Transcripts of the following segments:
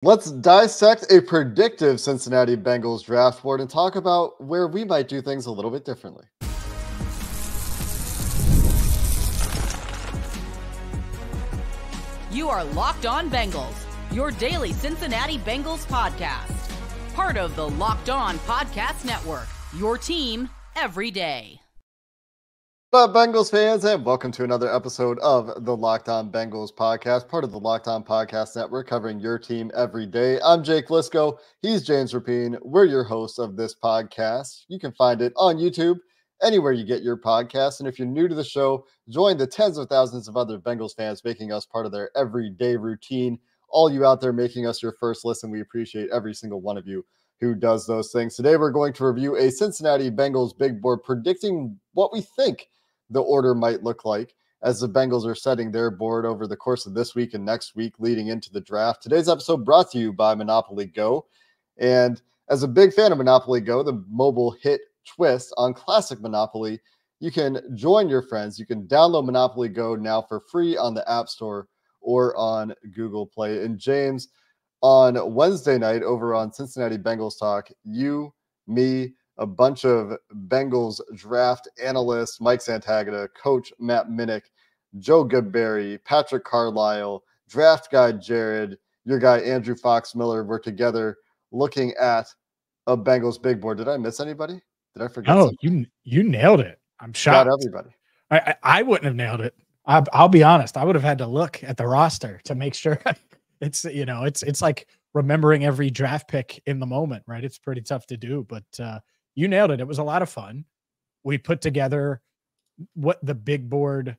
Let's dissect a predictive Cincinnati Bengals draft board and talk about where we might do things a little bit differently. You are Locked On Bengals, your daily Cincinnati Bengals podcast. Part of the Locked On Podcast Network, your team every day. What up, Bengals fans, and welcome to another episode of the Locked On Bengals podcast, part of the Locked On Podcast Network, covering your team every day. I'm Jake Liscow. He's James Rapien. We're your hosts of this podcast. You can find it on YouTube, anywhere you get your podcasts. And if you're new to the show, join the tens of thousands of other Bengals fans making us part of their everyday routine. All you out there making us your first listen, we appreciate every single one of you who does those things. Today, we're going to review a Cincinnati Bengals Big Board, predicting what we think the order might look like as the Bengals are setting their board over the course of this week and next week leading into the draft. Today's episode brought to you by Monopoly Go. And as a big fan of Monopoly Go, the mobile hit twist on classic Monopoly, you can join your friends. You can download Monopoly Go now for free on the App Store or on Google Play. And James, on Wednesday night over on Cincinnati Bengals Talk, you, me, a bunch of Bengals draft analysts, Mike Santagata, Coach Matt Minich, Joe Goodberry, Patrick Carlisle, draft guy Jared, your guy Andrew Fox Miller were together looking at a Bengals big board. Did I miss anybody? Did I forget Oh, something? you nailed it. I'm shocked. Got everybody. I wouldn't have nailed it. I'll be honest. I would have had to look at the roster to make sure. It's like remembering every draft pick in the moment, right? It's pretty tough to do, but you nailed it. It was a lot of fun. We put together what the big board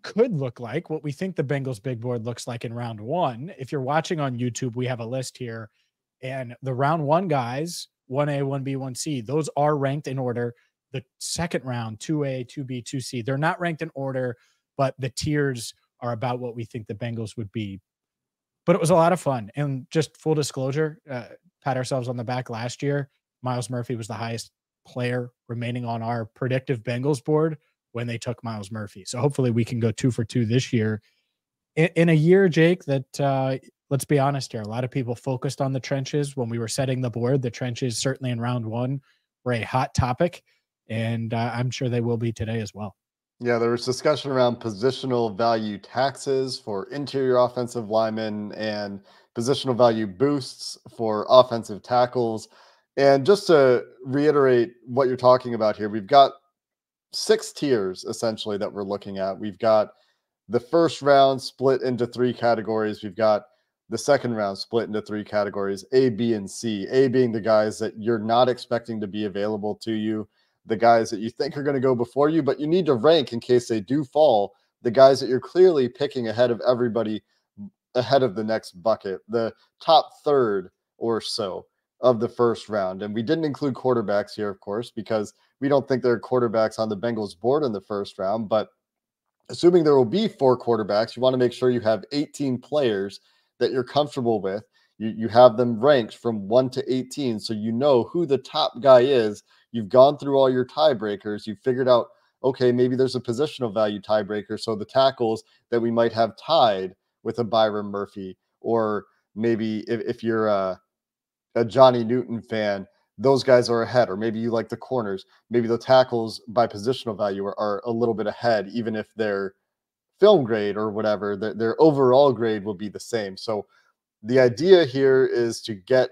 could look like, what we think the Bengals big board looks like in round one. If you're watching on YouTube, we have a list here, and the round one guys, 1A, 1B, 1C, those are ranked in order. The second round, 2A, 2B, 2C, they're not ranked in order, but the tiers are about what we think the Bengals would be. But it was a lot of fun. And just full disclosure, pat ourselves on the back last year. Myles Murphy was the highest player remaining on our predictive Bengals board when they took Myles Murphy. So hopefully we can go 2 for 2 this year. In a year, Jake, that let's be honest here, a lot of people focused on the trenches when we were setting the board. The trenches, certainly in round one, were a hot topic, and I'm sure they will be today as well. Yeah, there was discussion around positional value taxes for interior offensive linemen and positional value boosts for offensive tackles. And just to reiterate what you're talking about here, we've got 6 tiers essentially that we're looking at. We've got the first round split into 3 categories. We've got the second round split into 3 categories, A, B, and C. A being the guys that you're not expecting to be available to you, the guys that you think are going to go before you, but you need to rank in case they do fall, the guys that you're clearly picking ahead of everybody, ahead of the next bucket, the top third or so of the first round. And we didn't include quarterbacks here, of course, because we don't think there are quarterbacks on the Bengals board in the first round. But assuming there will be 4 quarterbacks, you want to make sure you have 18 players that you're comfortable with. You have them ranked from 1 to 18, so you know who the top guy is. You've gone through all your tiebreakers. You've figured out, okay, maybe there's a positional value tiebreaker, so the tackles that we might have tied with a Byron Murphy, or maybe if you're a Johnny Newton fan, those guys are ahead, or maybe you like the corners. Maybe the tackles by positional value are a little bit ahead, even if their film grade or whatever, their overall grade will be the same. So the idea here is to get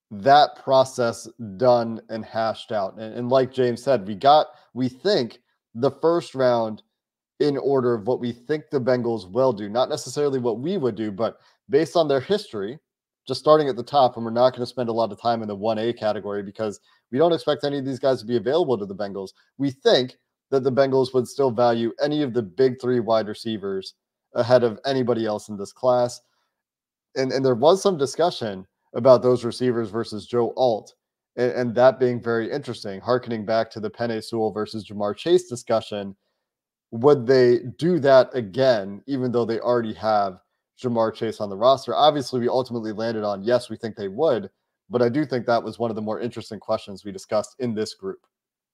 that process done and hashed out. And like James said, we think the first round in order of what we think the Bengals will do, not necessarily what we would do, but based on their history, just starting at the top. And we're not going to spend a lot of time in the 1A category because we don't expect any of these guys to be available to the Bengals. We think that the Bengals would still value any of the big 3 wide receivers ahead of anybody else in this class. And there was some discussion about those receivers versus Joe Alt, and that being very interesting, hearkening back to the Penei Sewell versus Jamar Chase discussion. Would they do that again, even though they already have Jamar Chase on the roster? Obviously, we ultimately landed on yes, we think they would, but I do think that was one of the more interesting questions we discussed in this group.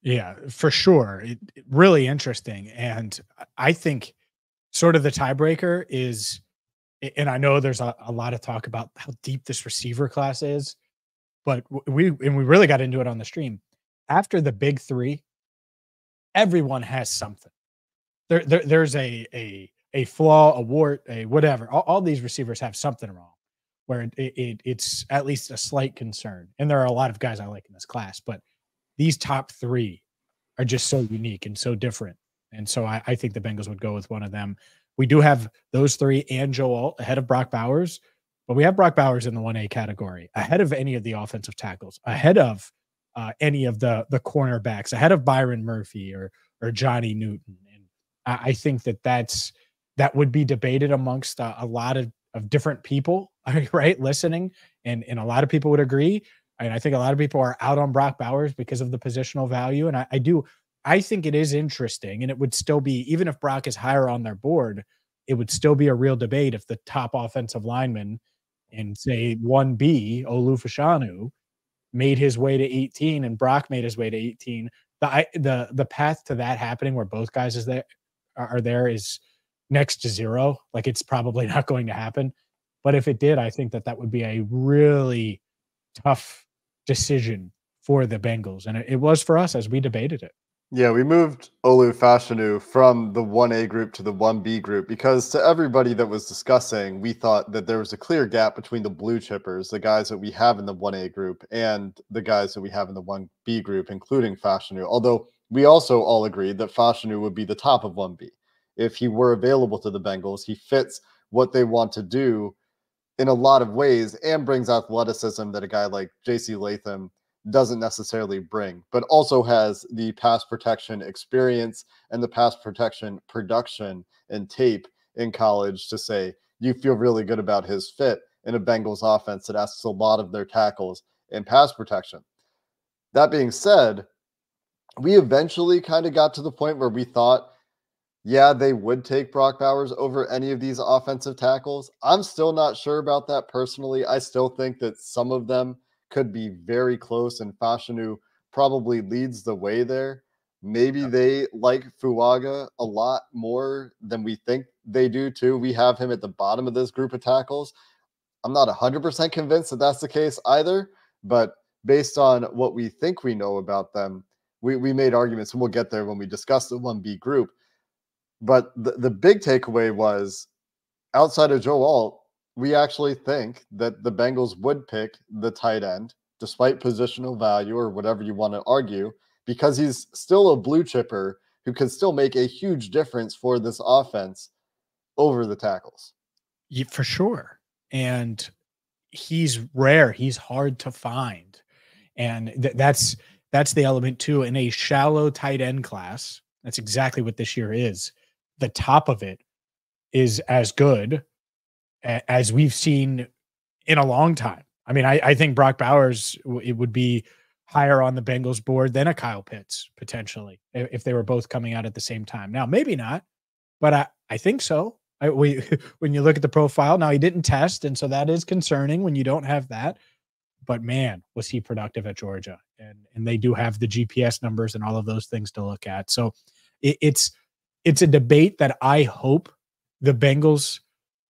Yeah, for sure. Really interesting. And I think sort of the tiebreaker is And I know there's a lot of talk about how deep this receiver class is, but we really got into it on the stream. After the big three, everyone has something. There's a flaw, a wart, a whatever. All these receivers have something wrong, where it's at least a slight concern. And there are a lot of guys I like in this class, but these top three are just so unique and so different. And so I think the Bengals would go with one of them. We do have those three and Joe Alt ahead of Brock Bowers, but we have Brock Bowers in the 1A category, ahead of any of the offensive tackles, ahead of any of the cornerbacks, ahead of Byron Murphy or Johnny Newton. And I think that would be debated amongst a lot of different people, right, listening, and a lot of people would agree. And I think a lot of people are out on Brock Bowers because of the positional value. And I think it is interesting, and it would still be, even if Brock is higher on their board, it would still be a real debate if the top offensive lineman in, say, 1B, Olu Fashanu, made his way to 18 and Brock made his way to 18. The path to that happening where both guys are there is next to zero. Like, it's probably not going to happen. But if it did, I think that would be a really tough decision for the Bengals. And it was for us as we debated it. Yeah, we moved Olu Fashanu from the 1A group to the 1B group because to everybody that was discussing, we thought that there was a clear gap between the blue chippers, the guys that we have in the 1A group, and the guys that we have in the 1B group, including Fashanu. Although we also all agreed that Fashanu would be the top of 1B. If he were available to the Bengals, he fits what they want to do in a lot of ways and brings athleticism that a guy like J.C. Latham doesn't necessarily bring, but also has the pass protection experience and the pass protection production and tape in college to say you feel really good about his fit in a Bengals offense that asks a lot of their tackles in pass protection. That being said, we eventually kind of got to the point where we thought, yeah, they would take Brock Bowers over any of these offensive tackles. I'm still not sure about that personally. I still think that some of them could be very close, and Fashanu probably leads the way there. Maybe they like Fuaga a lot more than we think they do too. We have him at the bottom of this group of tackles. I'm not 100% convinced that that's the case either, but based on what we think we know about them, we made arguments, and we'll get there when we discuss the 1B group. But the big takeaway was, outside of Joe Alt, we actually think that the Bengals would pick the tight end, despite positional value or whatever you want to argue, because he's still a blue chipper who can still make a huge difference for this offense over the tackles. Yeah, for sure. And he's rare. He's hard to find. And that's the element too. In a shallow tight end class, that's exactly what this year is. The top of it is as good as we've seen in a long time. I mean, I think Brock Bowers, it would be higher on the Bengals board than a Kyle Pitts, potentially, if they were both coming out at the same time. Now, maybe not, but I think so. When you look at the profile, now he didn't test, and so that is concerning when you don't have that. But man, was he productive at Georgia. And they do have the GPS numbers and all of those things to look at. So it's a debate that I hope the Bengals,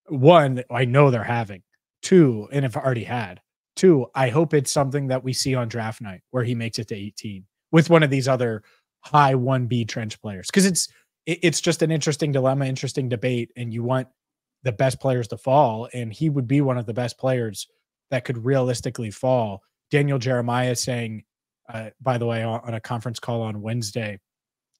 one, I know they're having. Two, and if already had. Two, I hope it's something that we see on draft night where he makes it to 18 with one of these other high 1B trench players. Because it's just an interesting dilemma, interesting debate, and you want the best players to fall, and he would be one of the best players that could realistically fall. Daniel Jeremiah saying, by the way, on a conference call on Wednesday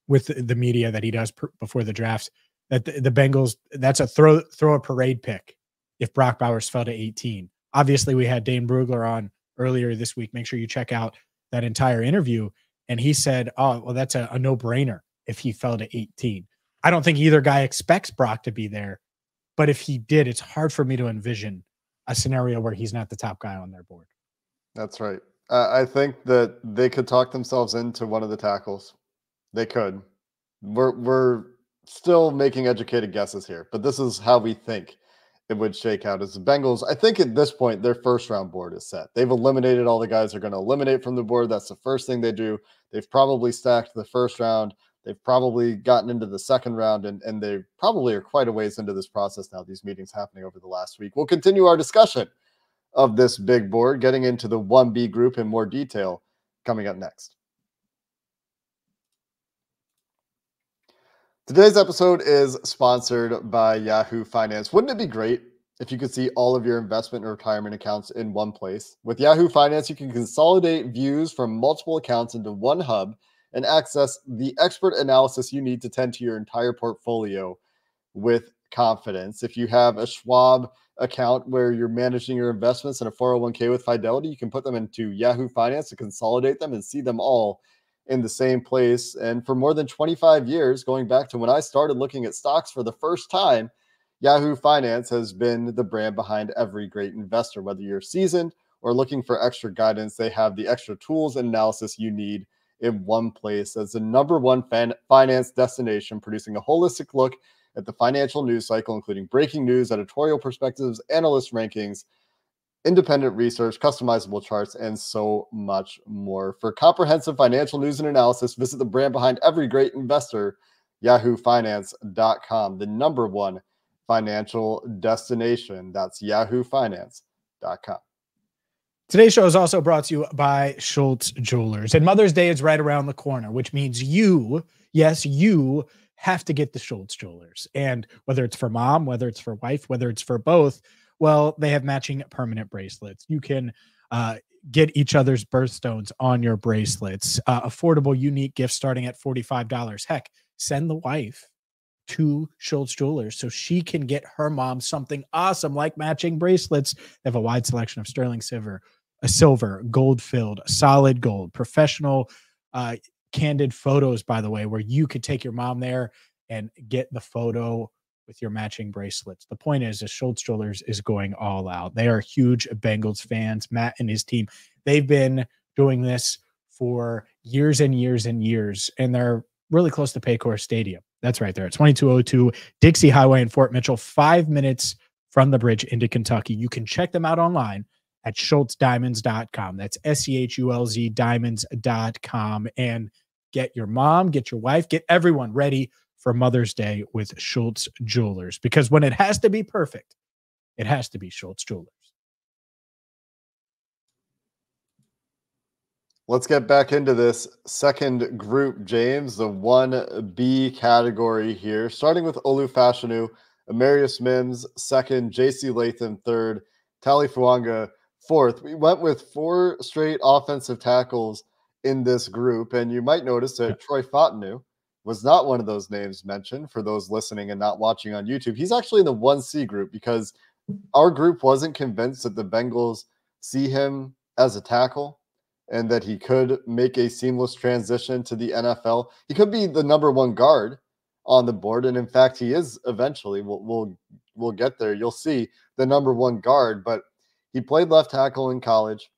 with the media that he does before the draft, that the Bengals, that's a throw a parade pick if Brock Bowers fell to 18. Obviously, we had Dane Brugler on earlier this week. Make sure you check out that entire interview. And he said, oh, well, that's a no-brainer if he fell to 18. I don't think either guy expects Brock to be there. But if he did, it's hard for me to envision a scenario where he's not the top guy on their board. That's right. I think that they could talk themselves into one of the tackles. They could. We're still making educated guesses here, but this is how we think it would shake out as the Bengals. I think at this point, their first round board is set. They've eliminated all the guys they're going to eliminate from the board. That's the first thing they do. They've probably stacked the first round They've probably gotten into the second round, and they probably are quite a ways into this process now, these meetings happening over the last week. We'll continue our discussion of this big board, getting into the 1B group in more detail coming up next. Today's episode is sponsored by Yahoo Finance. Wouldn't it be great if you could see all of your investment and retirement accounts in one place? With Yahoo Finance, you can consolidate views from multiple accounts into one hub and access the expert analysis you need to tend to your entire portfolio with confidence. If you have a Schwab account where you're managing your investments in a 401k with Fidelity, you can put them into Yahoo Finance to consolidate them and see them all in the same place. And for more than 25 years, going back to when I started looking at stocks for the first time, Yahoo Finance has been the brand behind every great investor. Whether you're seasoned or looking for extra guidance, they have the extra tools and analysis you need in one place as the #1 finance destination, producing a holistic look at the financial news cycle, including breaking news, editorial perspectives, analyst rankings, independent research, customizable charts, and so much more. For comprehensive financial news and analysis, visit the brand behind every great investor, yahoofinance.com, the #1 financial destination. That's yahoofinance.com. Today's show is also brought to you by Schultz Jewelers. And Mother's Day is right around the corner, which means you, yes, you have to get the Schultz Jewelers. And whether it's for mom, whether it's for wife, whether it's for both, well, they have matching permanent bracelets. You can get each other's birthstones on your bracelets. Affordable, unique gifts starting at $45. Heck, send the wife to Schultz Jewelers so she can get her mom something awesome like matching bracelets. They have a wide selection of sterling silver, gold-filled, solid gold, professional candid photos, by the way, where you could take your mom there and get the photo with your matching bracelets. The point is Schultz Jewelers is going all out. They are huge Bengals fans. Matt and his team, they've been doing this for years and years and years, and they're really close to Paycor Stadium. That's right there at 2202 Dixie Highway in Fort Mitchell, 5 minutes from the bridge into Kentucky. You can check them out online at schultzdiamonds.com. That's SCHULZ diamonds.com, and get your mom, get your wife, get everyone ready for Mother's Day with Schultz Jewelers, because when it has to be perfect, it has to be Schultz Jewelers. Let's get back into this second group, James, the 1B category here, starting with Olu Fashanu, Amarius Mims, second, JC Latham, third, Tali Fuanga, fourth. We went with 4 straight offensive tackles in this group, and you might notice that Troy Fautanu was not one of those names mentioned for those listening and not watching on YouTube. He's actually in the 1C group because our group wasn't convinced that the Bengals see him as a tackle and that he could make a seamless transition to the NFL. He could be the #1 guard on the board, and in fact, he is eventually. We'll get there. You'll see the #1 guard, but he played left tackle in college.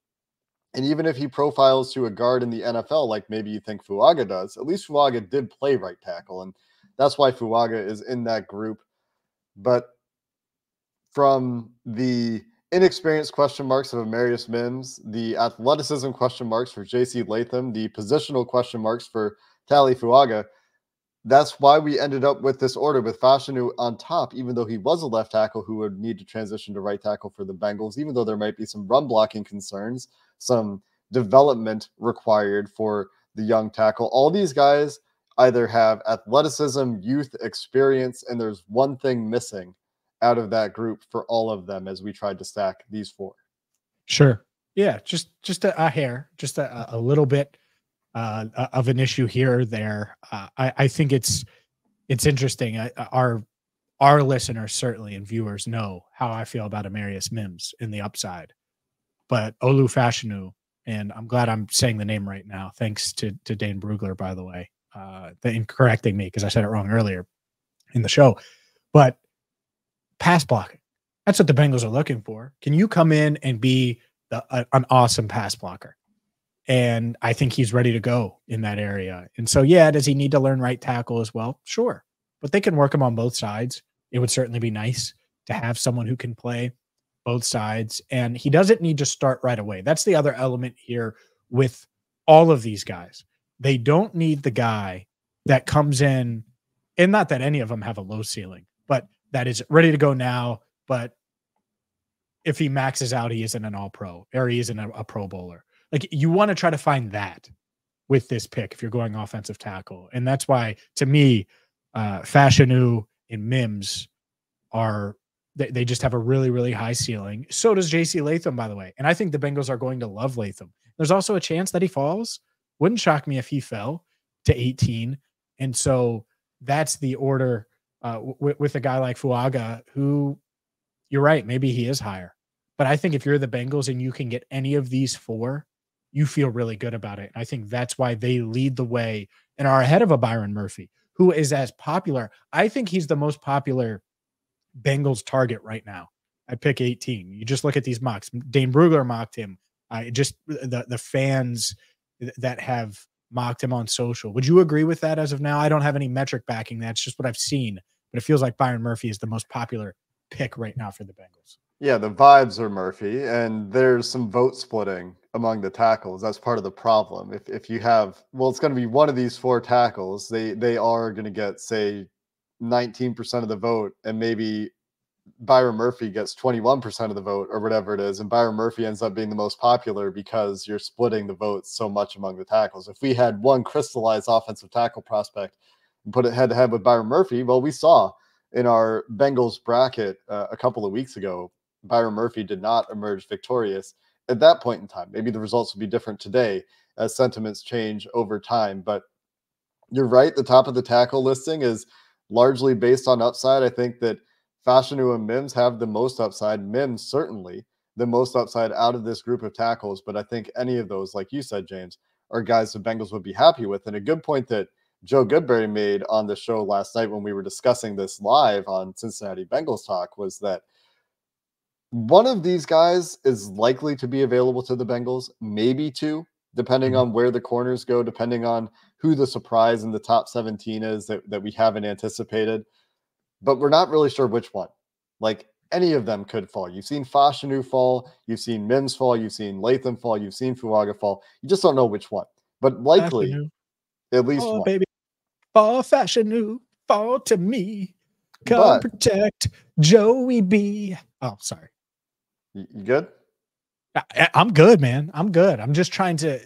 And even if he profiles to a guard in the NFL, like maybe you think Fuaga does, at least Fuaga did play right tackle. And that's why Fuaga is in that group. But from the inexperienced question marks of Amarius Mims, the athleticism question marks for JC Latham, the positional question marks for Tali Fuaga, that's why we ended up with this order with Fashanu on top, even though he was a left tackle who would need to transition to right tackle for the Bengals, even though there might be some run blocking concerns, some development required for the young tackle. All these guys either have athleticism, youth, experience, and there's one thing missing out of that group for all of them as we tried to stack these 4. Sure. Yeah, just a hair, just a little bit of an issue here or there. I think it's interesting. Our listeners certainly and viewers know how I feel about Amarius Mims in the upside, but Olu Fashanu, and I'm glad I'm saying the name right now. Thanks to Dane Brugler, by the way, in correcting me because I said it wrong earlier in the show. But pass blocking, that's what the Bengals are looking for. Can you come in and be an awesome pass blocker? And I think he's ready to go in that area. And so, yeah, does he need to learn right tackle as well? Sure. But they can work him on both sides. It would certainly be nice to have someone who can play both sides. And he doesn't need to start right away. That's the other element here with all of these guys. They don't need the guy that comes in, and not that any of them have a low ceiling, but that is ready to go now. But if he maxes out, he isn't an all-pro, or he isn't a pro bowler. Like, you want to try to find that with this pick if you're going offensive tackle. And that's why, to me, Fashanu and Mims are, they just have a really, really high ceiling. So does JC Latham, by the way. And I think the Bengals are going to love Latham. There's also a chance that he falls. Wouldn't shock me if he fell to 18. And so that's the order with a guy like Fuaga, who, you're right, maybe he is higher. But I think if you're the Bengals and you can get any of these four, you feel really good about it. And I think that's why they lead the way and are ahead of a Byron Murphy, who is as popular. I think he's the most popular Bengals target right now at pick 18. You just look at these mocks. Dane Brugler mocked him. Just the fans that have mocked him on social. Would you agree with that as of now? I don't have any metric backing that. It's just what I've seen. But it feels like Byron Murphy is the most popular pick right now for the Bengals. Yeah, the vibes are Murphy, and there's some vote splitting among the tackles. That's part of the problem. If you have, well, it's going to be one of these four tackles. They are going to get, say, 19% of the vote, and maybe Byron Murphy gets 21% of the vote or whatever it is, and Byron Murphy ends up being the most popular because you're splitting the votes so much among the tackles. If we had one crystallized offensive tackle prospect and put it head-to-head with Byron Murphy, well, we saw in our Bengals bracket a couple of weeks ago, Byron Murphy did not emerge victorious at that point in time. Maybe the results will be different today as sentiments change over time. But you're right, the top of the tackle listing is largely based on upside. I think that Fashanu and Mims have the most upside. Mims certainly the most upside out of this group of tackles. But I think any of those, like you said, James, are guys the Bengals would be happy with. And a good point that Joe Goodberry made on the show last night when we were discussing this live on Cincinnati Bengals Talk was that one of these guys is likely to be available to the Bengals, maybe two, depending on where the corners go, depending on who the surprise in the top 17 is that we haven't anticipated. But we're not really sure which one. Like, any of them could fall. You've seen Fashanu fall, you've seen Mims fall, you've seen Latham fall, you've seen Fuaga fall. You just don't know which one. But likely, at least one. Baby, fall Fashanu, fall to me. Come protect Joey B. Oh, sorry. You good? I'm good, man. I'm good. I'm just trying to,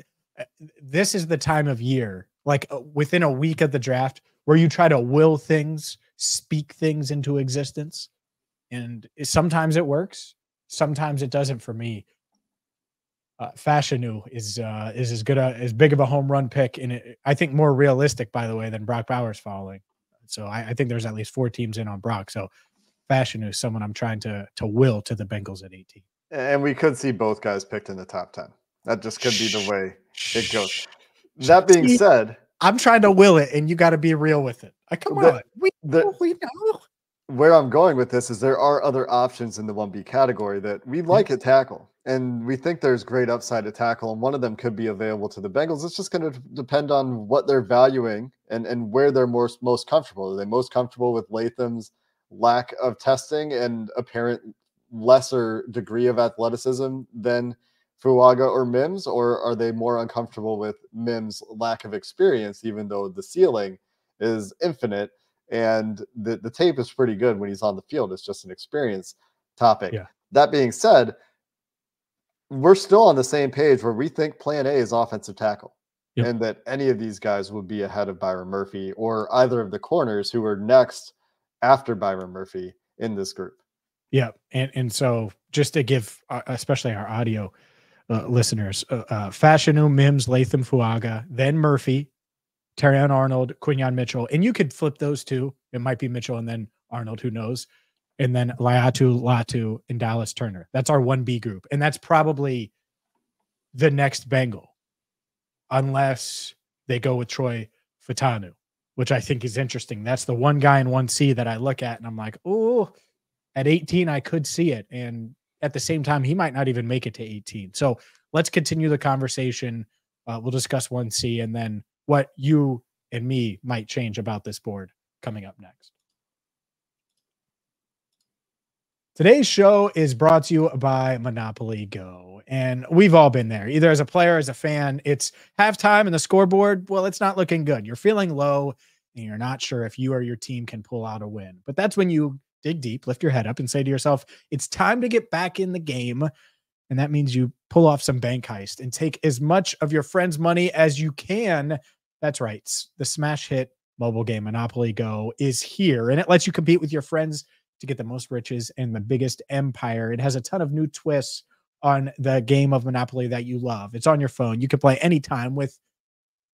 this is the time of year, like within a week of the draft, where you try to will things, speak things into existence. And sometimes it works. Sometimes it doesn't for me. Fashanu is as good as big of a home run pick. And I think more realistic, by the way, than Brock Bowers falling. So I think there's at least 4 teams in on Brock. So Fashanu is someone I'm trying to will to the Bengals at 18. And we could see both guys picked in the top 10. That just could be the way it goes. That being said, I'm trying to will it, and you got to be real with it. Come on. We know. Where I'm going with this is there are other options in the 1B category that we like at tackle, and we think there's great upside at tackle, and one of them could be available to the Bengals. It's just going to depend on what they're valuing and where they're most comfortable. Are they most comfortable with Latham's lack of testing and apparent lesser degree of athleticism than Fuaga or Mims, or are they more uncomfortable with Mims' lack of experience, even though the ceiling is infinite and the tape is pretty good when he's on the field? It's just an experience topic. Yeah. That being said, we're still on the same page where we think plan A is offensive tackle. Yep. And that any of these guys would be ahead of Byron Murphy or either of the corners who are next after Byron Murphy in this group. Yeah. And so just to give, especially our audio listeners, Fashanu, Mims, Latham, Fuaga, then Murphy, Terrion Arnold, Quinyon Mitchell. And you could flip those two. It might be Mitchell and then Arnold, who knows? And then Latu, and Dallas Turner. That's our 1B group. And that's probably the next Bengal, unless they go with Troy Fautanu, which I think is interesting. That's the one guy in 1C that I look at and I'm like, oh, at 18, I could see it. And at the same time, he might not even make it to 18. So let's continue the conversation. We'll discuss 1C and then what you and me might change about this board coming up next. Today's show is brought to you by Monopoly Go. And we've all been there, either as a player, as a fan. It's halftime and the scoreboard, well, it's not looking good. You're feeling low. and you're not sure if you or your team can pull out a win. But that's when you dig deep, lift your head up, and say to yourself, it's time to get back in the game. And that means you pull off some bank heist and take as much of your friend's money as you can. That's right. The smash hit mobile game Monopoly Go is here, and it lets you compete with your friends to get the most riches and the biggest empire. It has a ton of new twists on the game of Monopoly that you love. It's on your phone. You can play anytime with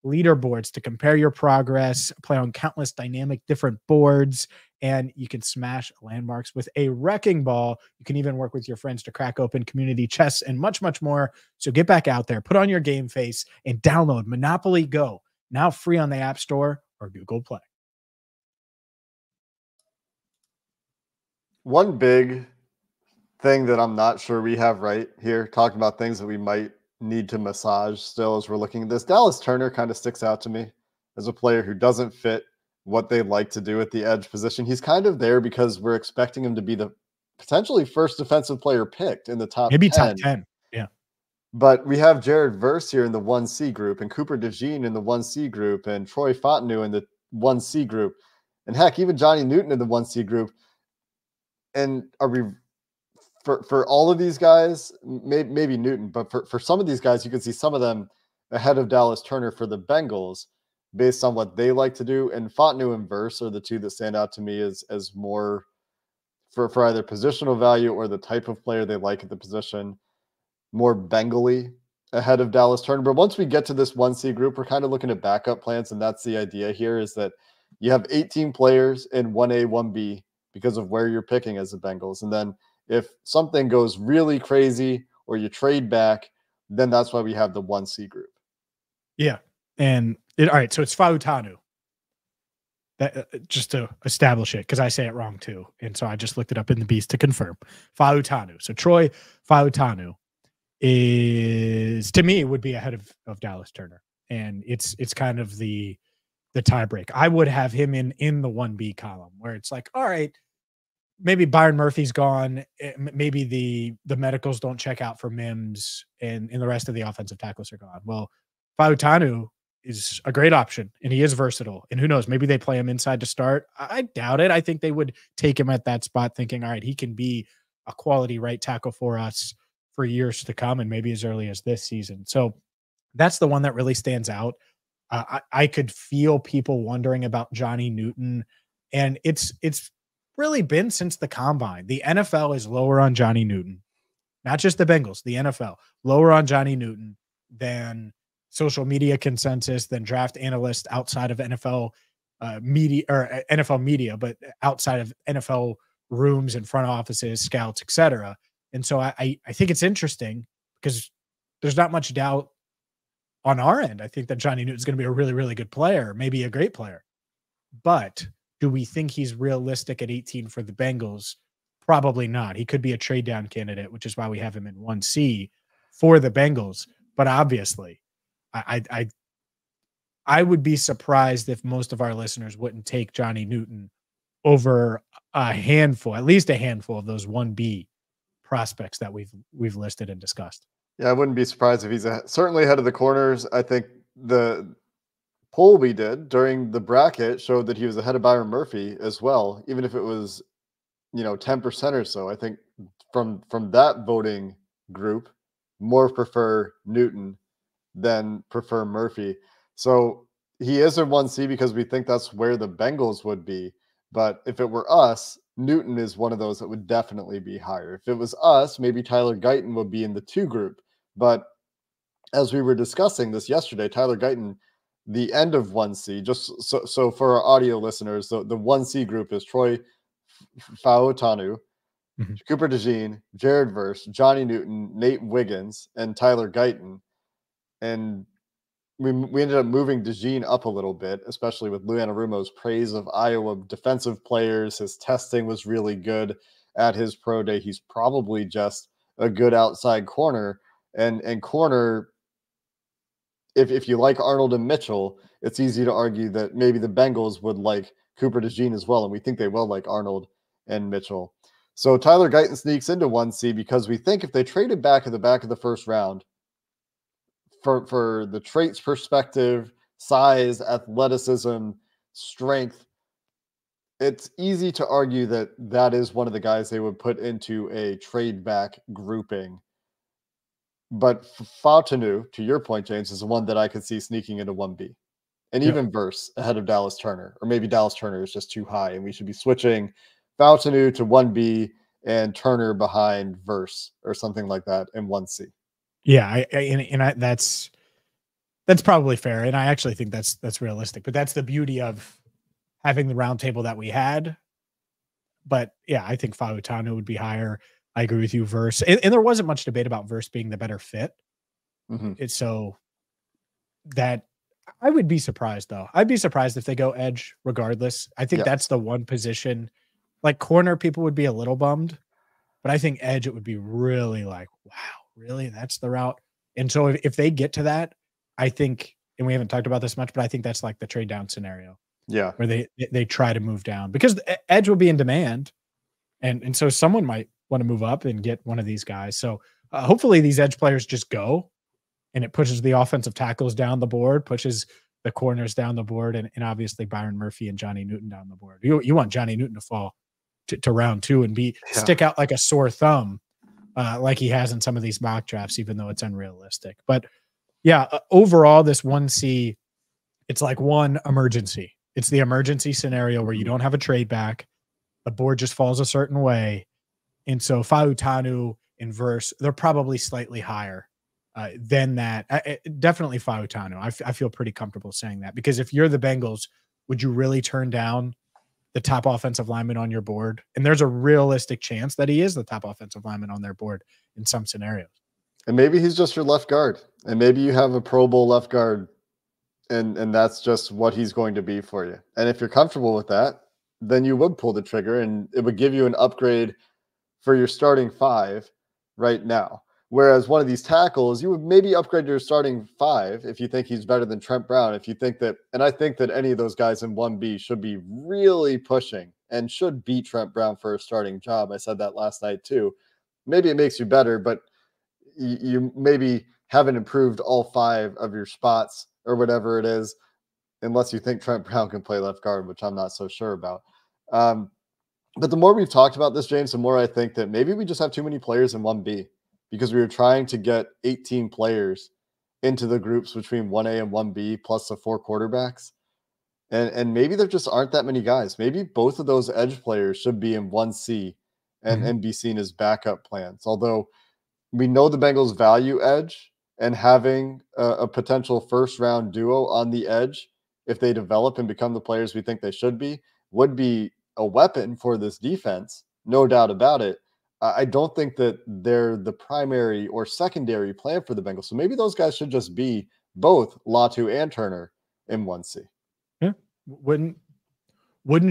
leaderboards to compare your progress, play on countless dynamic different boards, and you can smash landmarks with a wrecking ball. You can even work with your friends to crack open community chests and much, much more. So get back out there, put on your game face, and download Monopoly Go, now free on the App Store or Google Play. One big thing that I'm not sure we have right here, talking about things that we might need to massage still as we're looking at this, Dallas Turner kind of sticks out to me as a player who doesn't fit what they like to do at the edge position. He's kind of there because we're expecting him to be the potentially first defensive player picked in the top Maybe 10. top 10. Yeah. But we have Jared Verse here in the 1C group, and Cooper DeJean in the 1C group, and Troy Fontenot in the 1C group, and heck, even Johnny Newton in the 1C group. And are we, for all of these guys, maybe Newton, but for some of these guys, you can see some of them ahead of Dallas Turner for the Bengals based on what they like to do. And Fontenot and Verse are the two that stand out to me as more for either positional value or the type of player they like at the position, more Bengali ahead of Dallas Turner. But once we get to this 1C group, we're kind of looking at backup plans, and that's the idea here, is that you have 18 players in 1A, 1B because of where you're picking as the Bengals. And then if something goes really crazy or you trade back, then that's why we have the 1C group. Yeah. And all right, so it's Fautanu. That just to establish it, because I say it wrong too. And so I just looked it up in the Beast to confirm. Fautanu. So Troy Fautanu is, to me, would be ahead of Dallas Turner. And it's kind of the tiebreak. I would have him in the 1B column, where it's like, all right, maybe Byron Murphy's gone. Maybe the medicals don't check out for Mims, and the rest of the offensive tackles are gone. Well, Fautanu is a great option, and he is versatile. And who knows, maybe they play him inside to start. I doubt it. I think they would take him at that spot, thinking, all right, he can be a quality right tackle for us for years to come, and maybe as early as this season. So that's the one that really stands out. I could feel people wondering about Johnny Newton, and it's really been since the combine. The NFL is lower on Johnny Newton, not just the Bengals, the NFL lower on Johnny Newton than social media consensus, than draft analysts outside of NFL media or NFL media, but outside of NFL rooms and front offices, scouts, etc. And so I think it's interesting because there's not much doubt on our end. I think that Johnny Newton's going to be a really, really good player, maybe a great player. But do we think he's realistic at 18 for the Bengals? Probably not. He could be a trade down candidate, which is why we have him in 1C for the Bengals. But obviously, I would be surprised if most of our listeners wouldn't take Johnny Newton over a handful, at least a handful of those 1B prospects that we've listed and discussed. Yeah, I wouldn't be surprised if he's certainly ahead of the corners. I think the poll we did during the bracket showed that he was ahead of Byron Murphy as well, even if it was, 10% or so. I think from that voting group, more prefer Newton than prefer Murphy. So he is in 1C because we think that's where the Bengals would be. But if it were us, Newton is one of those that would definitely be higher. If it was us, maybe Tyler Guyton would be in the 2 group. But as we were discussing this yesterday, Tyler Guyton, the end of 1C, just so for our audio listeners, the 1C group is Troy Fautanu, Cooper DeJean, Jared Verse, Johnny Newton, Nate Wiggins, and Tyler Guyton. And we ended up moving DeJean up a little bit, especially with Lou Anarumo's praise of Iowa defensive players. His testing was really good at his pro day. He's probably just a good outside corner. And corner, if you like Arnold and Mitchell, it's easy to argue that maybe the Bengals would like Cooper DeJean as well, and we think they will like Arnold and Mitchell. So Tyler Guyton sneaks into 1C because we think if they traded back at the back of the first round, for the traits perspective, size, athleticism, strength, it's easy to argue that that is one of the guys they would put into a trade back grouping. But Fautanu, to your point, James, is the one that I could see sneaking into 1B. And Yep. even Verse ahead of Dallas Turner. Or maybe Dallas Turner is just too high, and we should be switching Fautanu to 1B and Turner behind Verse or something like that in 1C. Yeah, that's probably fair, and I actually think that's realistic. But that's the beauty of having the roundtable that we had. But yeah, I think Fautanu would be higher. I agree with you, Verse, and there wasn't much debate about Verse being the better fit. It's so that I would be surprised though. I'd be surprised if they go edge regardless. I think that's the one position. Like corner, people would be a little bummed, but I think edge, it would be really like, wow, really? That's the route. And so if they get to that, I think, and we haven't talked about this much, but I think that's like the trade down scenario. Yeah. Where they try to move down because edge will be in demand. And so someone might want to move up and get one of these guys. So hopefully these edge players just go and it pushes the offensive tackles down the board, pushes the corners down the board, and obviously Byron Murphy and Johnny Newton down the board. You want Johnny Newton to fall to round 2 and stick out like a sore thumb, like he has in some of these mock drafts, even though it's unrealistic. But yeah, overall, this 1C, it's like one emergency. It's the emergency scenario where you don't have a trade back. The board just falls a certain way. And so Fautanu and Verse, they're probably slightly higher than that. Definitely Fautanu. I feel pretty comfortable saying that because if you're the Bengals, would you really turn down the top offensive lineman on your board? And there's a realistic chance that he is the top offensive lineman on their board in some scenarios. And maybe he's just your left guard. And maybe you have a Pro Bowl left guard and that's just what he's going to be for you. And if you're comfortable with that, then you would pull the trigger and it would give you an upgrade for your starting 5 right now. Whereas one of these tackles, you would maybe upgrade your starting 5 if you think he's better than Trent Brown. If you think that, and I think that any of those guys in 1B should be really pushing and should beat Trent Brown for a starting job. I said that last night too. Maybe it makes you better, but you maybe haven't improved all 5 of your spots or whatever it is, unless you think Trent Brown can play left guard, which I'm not so sure about. But the more we've talked about this, James, the more I think that maybe we just have too many players in 1B because we were trying to get 18 players into the groups between 1A and 1B plus the 4 quarterbacks. And maybe there just aren't that many guys. Maybe both of those edge players should be in 1C and be seen as backup plans. Although we know the Bengals value edge and having a potential first-round duo on the edge, if they develop and become the players we think they should be, would be a weapon for this defense, no doubt about it. I don't think that they're the primary or secondary plan for the Bengals. So maybe those guys should just be both Latu and Turner in 1C. Yeah, wouldn't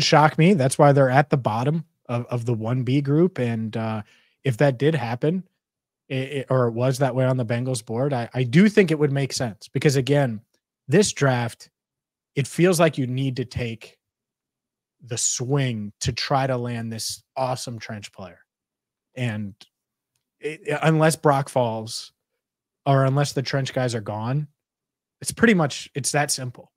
shock me. That's why they're at the bottom of the 1B group. And if that did happen, or it was that way on the Bengals board, I do think it would make sense because, again, this draft, it feels like you need to take the swing to try to land this awesome trench player. And unless Brock falls or unless the trench guys are gone, it's pretty much, it's that simple.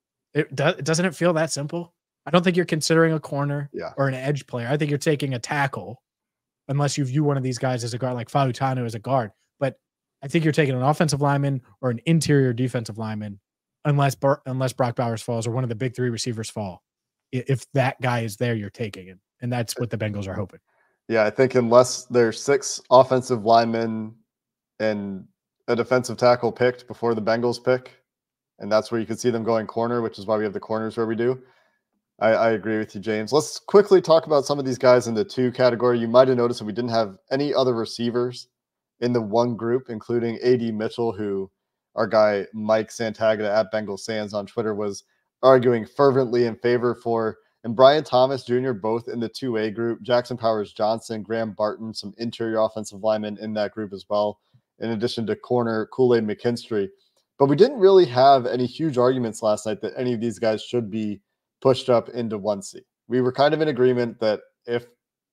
Doesn't it feel that simple? I don't think you're considering a corner or an edge player. I think you're taking a tackle unless you view one of these guys as a guard, like Fautanu as a guard. But I think you're taking an offensive lineman or an interior defensive lineman unless Brock Bowers falls or one of the big 3 receivers fall. If that guy is there, you're taking him. And that's what the Bengals are hoping. Yeah, I think unless there's 6 offensive linemen and a defensive tackle picked before the Bengals pick, and that's where you could see them going corner, which is why we have the corners where we do. I agree with you, James. Let's quickly talk about some of these guys in the 2 category. You might have noticed that we didn't have any other receivers in the 1 group, including A.D. Mitchell, who our guy Mike Santagata at Bengals Sands on Twitter was arguing fervently in favor for, and Brian Thomas Jr. both in the 2A group, Jackson Powers Johnson, Graham Barton, some interior offensive linemen in that group as well, in addition to corner Kool-Aid McKinstry. But we didn't really have any huge arguments last night that any of these guys should be pushed up into 1C. We were kind of in agreement that if,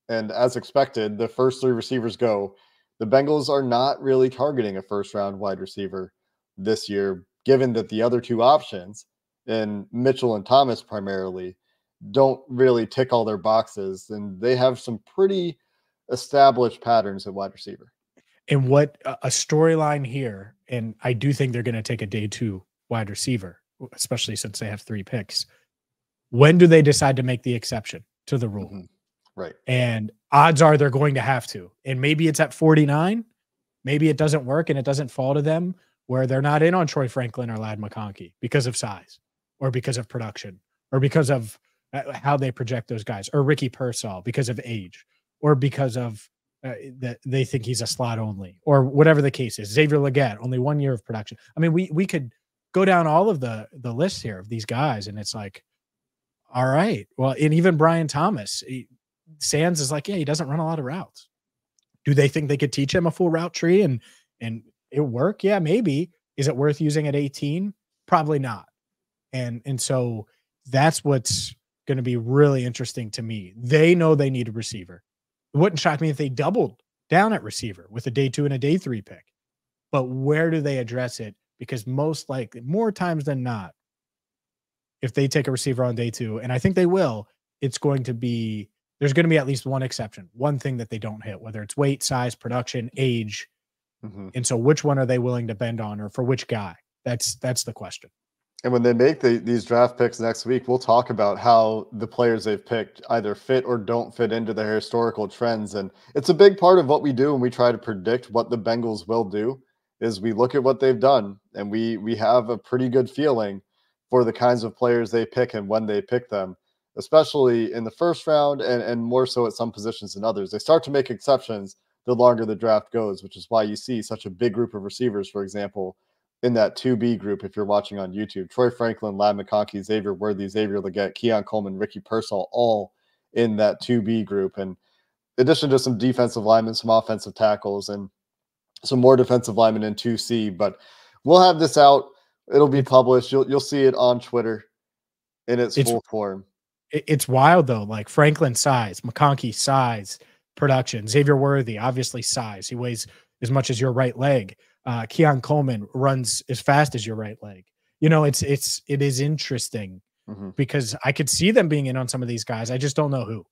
and as expected, the first 3 receivers go, the Bengals are not really targeting a first-round wide receiver this year, given that the other 2 options, and Mitchell and Thomas primarily, don't really tick all their boxes, and they have some pretty established patterns at wide receiver. And what a storyline here, and I do think they're going to take a day 2 wide receiver, especially since they have 3 picks. When do they decide to make the exception to the rule? Mm-hmm. Right. And odds are they're going to have to. And maybe it's at 49. Maybe it doesn't work and it doesn't fall to them where they're not in on Troy Franklin or Ladd McConkey because of size or because of production or because of how they project those guys, or Ricky Pearsall because of age, or because of that they think he's a slot only, or whatever the case is. Xavier Legette, only 1 year of production. I mean, we could go down all of the lists here of these guys, and it's like, all right, well, and even Brian Thomas, Sands is like, yeah, he doesn't run a lot of routes. Do they think they could teach him a full route tree and it work? Yeah, maybe. Is it worth using at 18? Probably not. And so that's what's going to be really interesting to me. They know they need a receiver. It wouldn't shock me if they doubled down at receiver with a day 2 and a day 3 pick. But where do they address it? Because most likely, more times than not, if they take a receiver on day 2, and I think they will, there's going to be at least one exception, one thing that they don't hit, whether it's weight, size, production, age. Mm-hmm. And so which one are they willing to bend on, or for which guy? That's the question. And when they make these draft picks next week, we'll talk about how the players they've picked either fit or don't fit into their historical trends. And it's a big part of what we do when we try to predict what the Bengals will do, is we look at what they've done, and we have a pretty good feeling for the kinds of players they pick and when they pick them, especially in the first round and more so at some positions than others. They start to make exceptions the longer the draft goes, which is why you see such a big group of receivers, for example, in that 2B group, if you're watching on YouTube. Troy Franklin, Ladd McConkey, Xavier Worthy, Xavier Legette, Keon Coleman, Ricky Pearsall, all in that 2B group. And in addition to some defensive linemen, some offensive tackles, and some more defensive linemen in 2C. But we'll have this out. It'll be published. You'll see it on Twitter in its full form. It's wild, though. Like Franklin size, McConkey size, production. Xavier Worthy, obviously size. He weighs as much as your right leg. Keon Coleman runs as fast as your right leg. You know, it is interesting because I could see them being in on some of these guys. I just don't know who,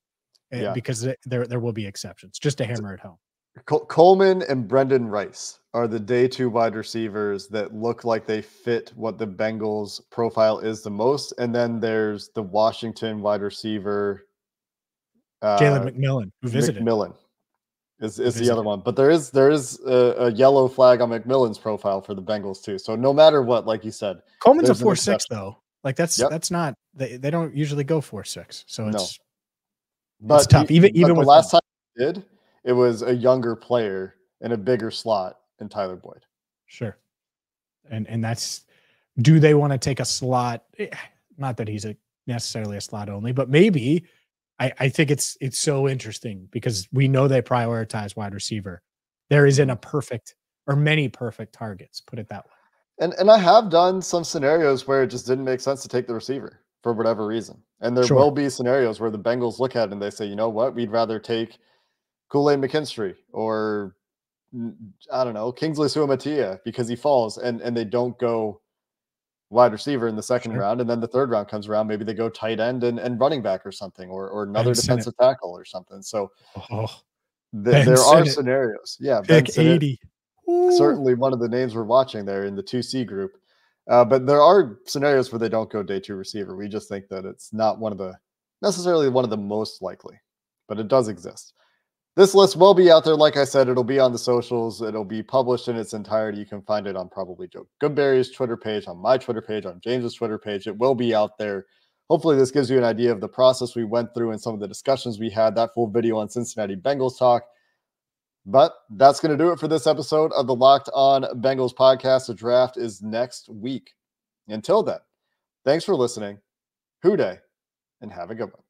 because there will be exceptions, just to hammer it home. Coleman and Brendan Rice are the day 2 wide receivers that look like they fit what the Bengals profile is the most. And then there's the Washington wide receiver, Jalen McMillan, who visited. McMillan is the other one, but there is a yellow flag on McMillan's profile for the Bengals too. So no matter what, like you said, Coleman's a 4.6 though. Like that's not, they don't usually go 4.6. So it's tough. Even with the last time he did, it was a younger player in a bigger slot in Tyler Boyd. Sure. And that's, do they want to take a slot? Not that he's necessarily a slot only, but maybe. I think it's so interesting because we know they prioritize wide receiver. There isn't a perfect or many perfect targets, put it that way. And I have done some scenarios where it just didn't make sense to take the receiver for whatever reason. And there will be scenarios where the Bengals look at it and they say, you know what, we'd rather take Kool-Aid McKinstry or, I don't know, Kingsley Suamatia because he falls, and they don't go wide receiver in the second round, and then the third round comes around, maybe they go tight end and running back or something, or another defensive tackle or something. So there are scenarios. Yeah, pick 80. Certainly one of the names we're watching there in the 2C group. But there are scenarios where they don't go day 2 receiver. We just think that it's not necessarily one of the most likely, but it does exist. This list will be out there. Like I said, it'll be on the socials. It'll be published in its entirety. You can find it on probably Joe Goodberry's Twitter page, on my Twitter page, on James's Twitter page. It will be out there. Hopefully this gives you an idea of the process we went through and some of the discussions we had. That full video on Cincinnati Bengals talk. But that's going to do it for this episode of the Locked On Bengals podcast. The draft is next week. Until then, thanks for listening. Hoo day, and have a good one.